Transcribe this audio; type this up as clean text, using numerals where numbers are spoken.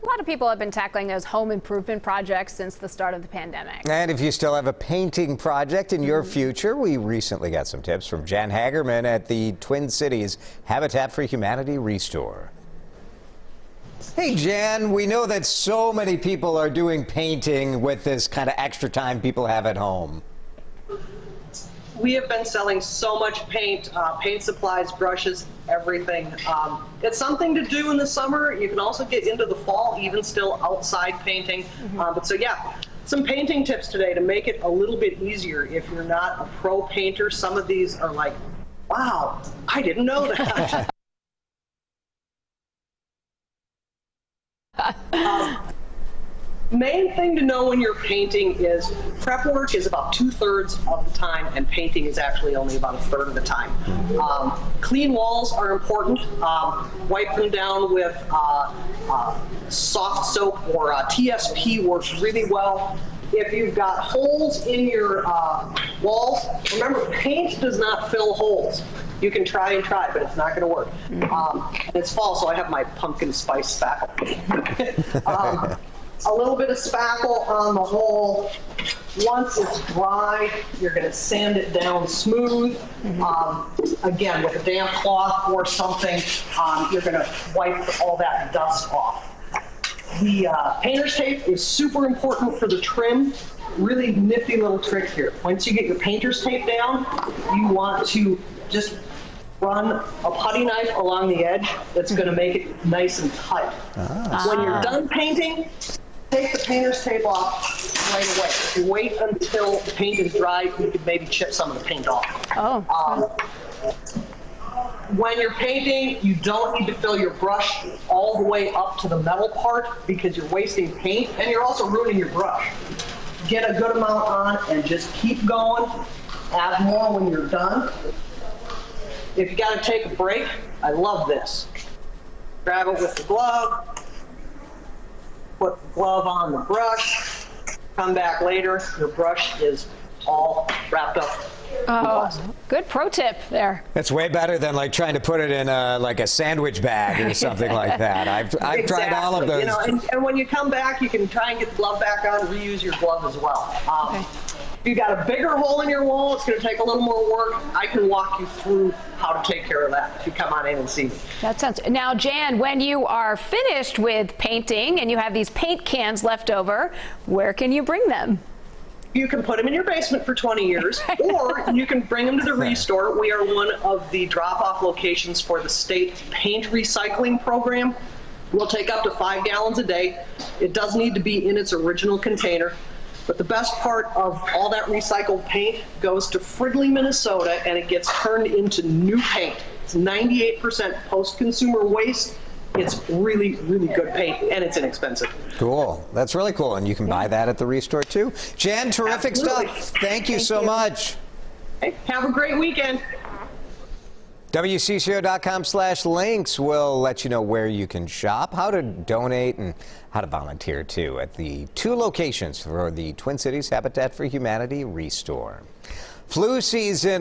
A lot of people have been tackling those home improvement projects since the start of the pandemic. And if you still have a painting project in your future, we recently got some tips from Jan Hagerman at the Twin Cities Habitat for Humanity Restore. Hey, Jan, we know that so many people are doing painting with this kind of extra time people have at home. We have been selling so much paint, paint supplies, brushes, everything. It's something to do in the summer. You can also get into the fall, even still outside painting. But so yeah, some painting tips today to make it a little bit easier if you're not a pro painter. Some of these are like, wow, I didn't know that. Main thing to know when you're painting is prep work is about 2/3 of the time, and painting is actually only about 1/3 of the time. Clean walls are important. Wipe them down with soft soap, or TSP works really well. If you've got holes in your walls, remember, paint does not fill holes. You can try and try, but it's not going to work. It's fall, so I have my pumpkin spice spackle. A little bit of spackle on the hole. Once it's dry, you're going to sand it down smooth. Again, with a damp cloth or something, you're going to wipe all that dust off. The painter's tape is super important for the trim. Really nifty little trick here. Once you get your painter's tape down, you want to just run a putty knife along the edge. That's going to make it nice and tight. When you're done painting, take the painter's tape off right away. If you wait until the paint is dry, you could maybe chip some of the paint off. When you're painting, you don't need to fill your brush all the way up to the metal part, because you're wasting paint and you're also ruining your brush. Get a good amount on and just keep going. Add more when you're done. If you got to take a break, I love this. Grab it with the glove. Put the glove on the brush, come back later, your brush is all wrapped up. Oh, good pro tip there. That's way better than like trying to put it in like a sandwich bag or something like that. I've tried all of those. You know, and when you come back, you can try and get the glove back on, reuse your glove as well. If you got a bigger hole in your wall, it's going to take a little more work. I can walk you through how to take care of that if you come on in and see me. That sounds. Now, Jan, when you are finished with painting and you have these paint cans left over, where can you bring them? You can put them in your basement for 20 years, or you can bring them to the Restore. We are one of the drop-off locations for the state paint recycling program. We'll take up to 5 gallons a day. It does need to be in its original container. But the best part of all that recycled paint goes to Fridley, Minnesota, and it gets turned into new paint. It's 98% post-consumer waste. It's really, really good paint, and it's inexpensive. Cool. That's really cool. And you can buy that at the Restore, too. Jan, terrific stuff. Thank you so much. Hey, have a great weekend. WCCO.com/links will let you know where you can shop, how to donate, and how to volunteer, too, at the 2 locations for the Twin Cities Habitat for Humanity Restore. Flu season